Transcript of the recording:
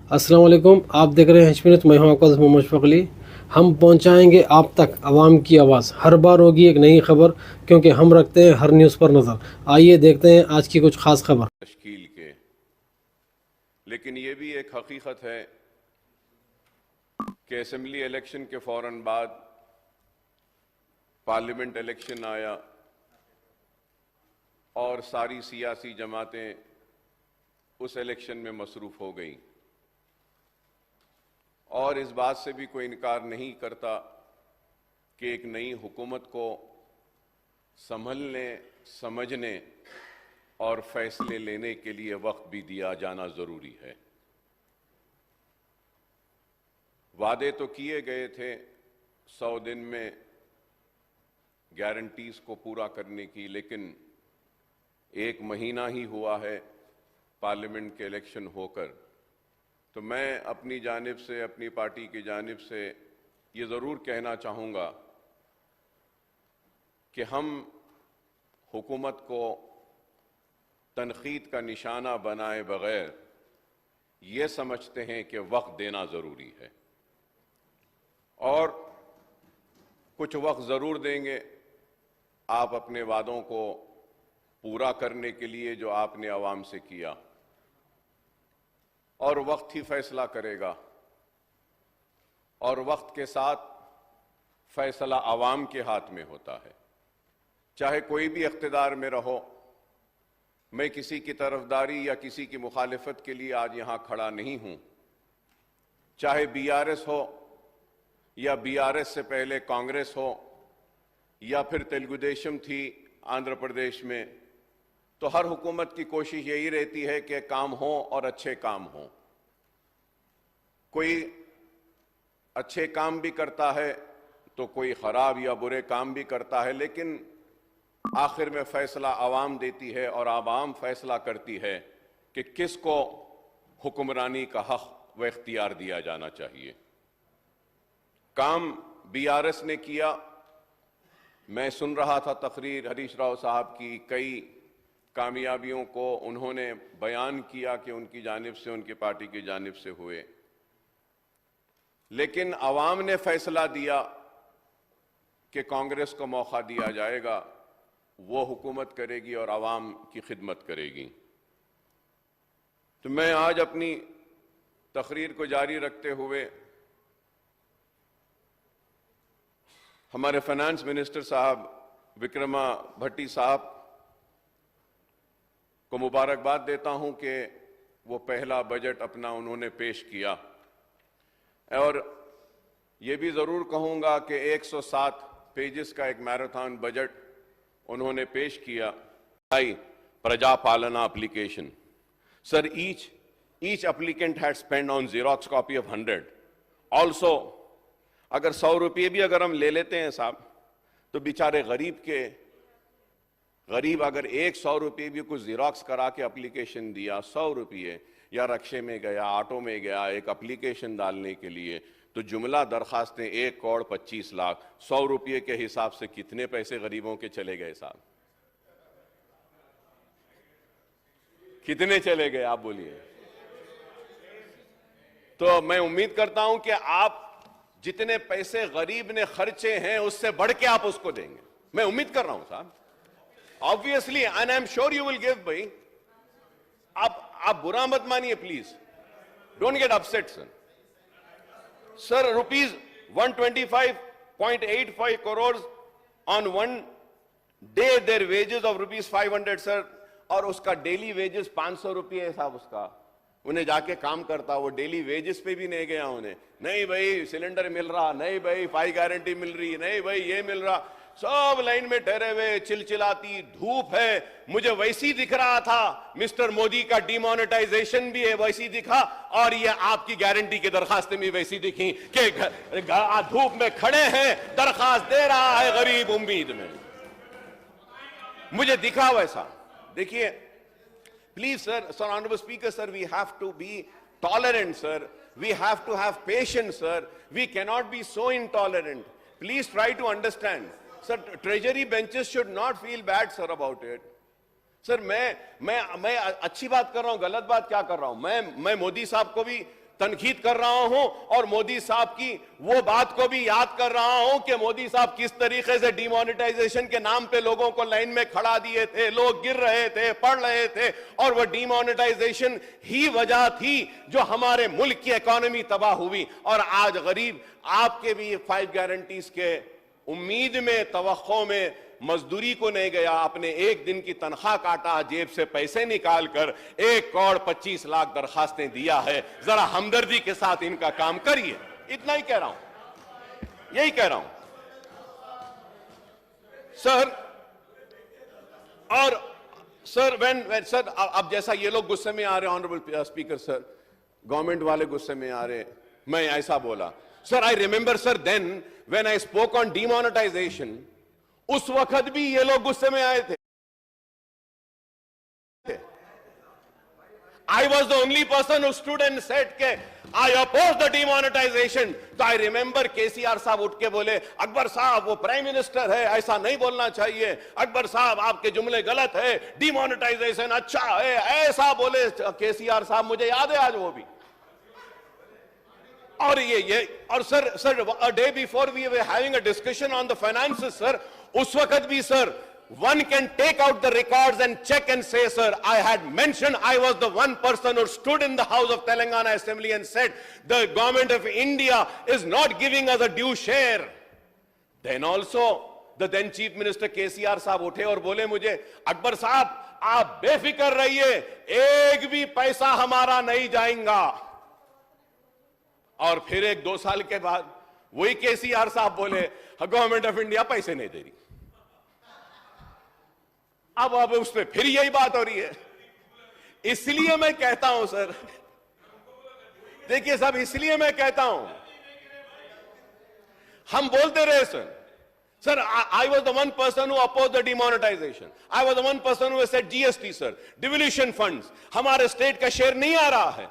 अस्सलाम वालेकुम। आप देख रहे हैं हिचमिनत। मैं हूं आपका दोस्त मोहम्मद शफीक अली। हम पहुंचाएंगे आप तक आवाम की आवाज़। हर बार होगी एक नई खबर, क्योंकि हम रखते हैं हर न्यूज़ पर नज़र। आइए देखते हैं आज की कुछ खास खबर। तश्कील के, लेकिन ये भी एक हकीकत है कि असेंबली इलेक्शन के फ़ौरन बाद पार्लियामेंट इलेक्शन आया और सारी सियासी जमातें उस इलेक्शन में मसरूफ़ हो गईं। और इस बात से भी कोई इनकार नहीं करता कि एक नई हुकूमत को संभलने, समझने और फैसले लेने के लिए वक्त भी दिया जाना ज़रूरी है। वादे तो किए गए थे 100 दिन में गारंटीज को पूरा करने की, लेकिन 1 महीना ही हुआ है पार्लियामेंट के इलेक्शन होकर। तो मैं अपनी जानिब से, अपनी पार्टी की जानिब से ये ज़रूर कहना चाहूँगा कि हम हुकूमत को तनकीद का निशाना बनाए बगैर ये समझते हैं कि वक्त देना ज़रूरी है और कुछ वक्त ज़रूर देंगे आप अपने वादों को पूरा करने के लिए जो आपने आवाम से किया, और वक्त ही फैसला करेगा। और वक्त के साथ फैसला आवाम के हाथ में होता है, चाहे कोई भी इख्तिदार में रहो। मैं किसी की तरफदारी या किसी की मुखालिफत के लिए आज यहां खड़ा नहीं हूं। चाहे बीआरएस हो या बीआरएस से पहले कांग्रेस हो या फिर तेलुगु देशम थी आंध्र प्रदेश में, तो हर हुकूमत की कोशिश यही रहती है कि काम हो और अच्छे काम हो। कोई अच्छे काम भी करता है तो कोई खराब या बुरे काम भी करता है, लेकिन आखिर में फैसला आवाम देती है और आवाम फैसला करती है कि किसको हुक्मरानी का हक व इख्तियार दिया जाना चाहिए। काम बीआरएस ने किया। मैं सुन रहा था तकरीर हरीश राव साहब की, कई कामयाबियों को उन्होंने बयान किया कि उनकी जानिब से, उनकी पार्टी की जानिब से हुए, लेकिन आवाम ने फैसला दिया कि कांग्रेस को मौका दिया जाएगा, वो हुकूमत करेगी और आवाम की खिदमत करेगी। तो मैं आज अपनी तकरीर को जारी रखते हुए हमारे फाइनेंस मिनिस्टर साहब विक्रमा भट्टी साहब को मुबारकबाद देता हूं कि वो पहला बजट अपना उन्होंने पेश किया। और ये भी ज़रूर कहूँगा कि 107 पेजेस का एक मैराथन बजट उन्होंने पेश किया। प्रजा पालना application, sir, each applicant had spent on Xerox copy of 100. Also, अगर 100 रुपये भी अगर हम ले लेते हैं साहब, तो बेचारे गरीब अगर 100 रुपये भी कुछ जीरोक्स करा के एप्लीकेशन दिया, 100 रुपये, या रक्शे में गया, ऑटो में गया एक एप्लीकेशन डालने के लिए, तो जुमला दरखास्तें 1 करोड़ 25 लाख, 100 रुपये के हिसाब से कितने पैसे गरीबों के चले गए साहब? कितने चले गए आप बोलिए? तो मैं उम्मीद करता हूं कि आप जितने पैसे गरीब ने खर्चे हैं उससे बढ़ के आप उसको देंगे। मैं उम्मीद कर रहा हूं साहब, obviously, and I am sure you will give. भाई आप बुरा मत मानिए please, don't get upset sir. Rupees 125.85 crore on one day, their wages of rupees 500 sir, और उसका डेली वेजेस 500 रुपये है साहब। उसका उन्हें जाके काम करता, वो डेली वेजेस पे भी नहीं गया। उन्हें नहीं भाई सिलेंडर मिल रहा, नहीं भाई 5 गारंटी मिल रही, नहीं भाई ये मिल रहा, सब लाइन में ठहरे हुए, चिलचिलाती धूप है। मुझे वैसी दिख रहा था, मिस्टर मोदी का डिमोनेटाइजेशन भी है वैसी दिखा, और ये आपकी गारंटी की दरखास्तें भी वैसी दिखी कि धूप में खड़े हैं, दरखास्त दे रहा है गरीब उम्मीद में। मुझे दिखा वैसा। देखिए please sir, honourable speaker sir, we have to be tolerant sir, we have to have patience sir, we cannot be so intolerant. Please try to understand sir. Treasury benches should not feel bad sir about it. Sir मैं अच्छी बात कर रहा हूं, गलत बात क्या कर रहा हूं? मैं मोदी साहब को भी तनकीद कर रहा हूं और मोदी साहब की वो बात को भी याद कर रहा हूं कि मोदी साहब किस तरीके से डिमोनेटाइजेशन के नाम पे लोगों को लाइन में खड़ा दिए थे, लोग गिर रहे थे, पढ़ रहे थे, और वो डिमोनेटाइजेशन ही वजह थी जो हमारे मुल्क की इकोनॉमी तबाह हुई। और आज गरीब आपके भी 5 गारंटीज के उम्मीद में, तवक्को में मजदूरी को नहीं गया, आपने एक दिन की तनख्वाह काटा, जेब से पैसे निकाल कर 1,25,00,000 दरखास्तें दिया है। जरा हमदर्दी के साथ इनका काम करिए, इतना ही कह रहा हूं, यही कह रहा हूं सर। और सर सर अब जैसा ये लोग गुस्से में आ रहे, ऑनरेबल स्पीकर सर, गवर्नमेंट वाले गुस्से में आ रहे, मैं ऐसा बोला sir. I remember sir then when I spoke on demonetisation, उस वक्त भी ये लोग गुस्से में आए थे। I was the only person who stood and said के I oppose the demonetization। तो I remember KCR साहब उठ के बोले, अकबर साहब वो प्राइम मिनिस्टर है, ऐसा नहीं बोलना चाहिए, अकबर साहब आपके जुमले गलत है, डिमोनेटाइजेशन अच्छा है, ऐसा बोले KCR साहब, मुझे याद है आज वो भी। और ये और sir a day before we were having a discussion on the finances sir, उस वक्त भी sir, one can take out the records and check and say sir, I had mentioned, I was the one person who stood in the house of Telangana Assembly and said the government of India is not giving us a due share। Then also the then chief minister KCR साहब उठे और बोले मुझे, अकबर साहब आप बेफिक्र रहिए, एक भी पैसा हमारा नहीं जाएगा। और फिर 1-2 साल के बाद वही KCR साहब बोले, गवर्नमेंट ऑफ इंडिया पैसे नहीं दे रही। अब उस पर फिर यही बात हो रही है। इसलिए मैं कहता हूं सर, देखिए साहब, इसलिए मैं कहता हूं, हम बोलते रहे sir, I was the one person who opposed the demonetization। I was the one person who said GST sir, devolution funds, हमारे स्टेट का शेयर नहीं आ रहा है,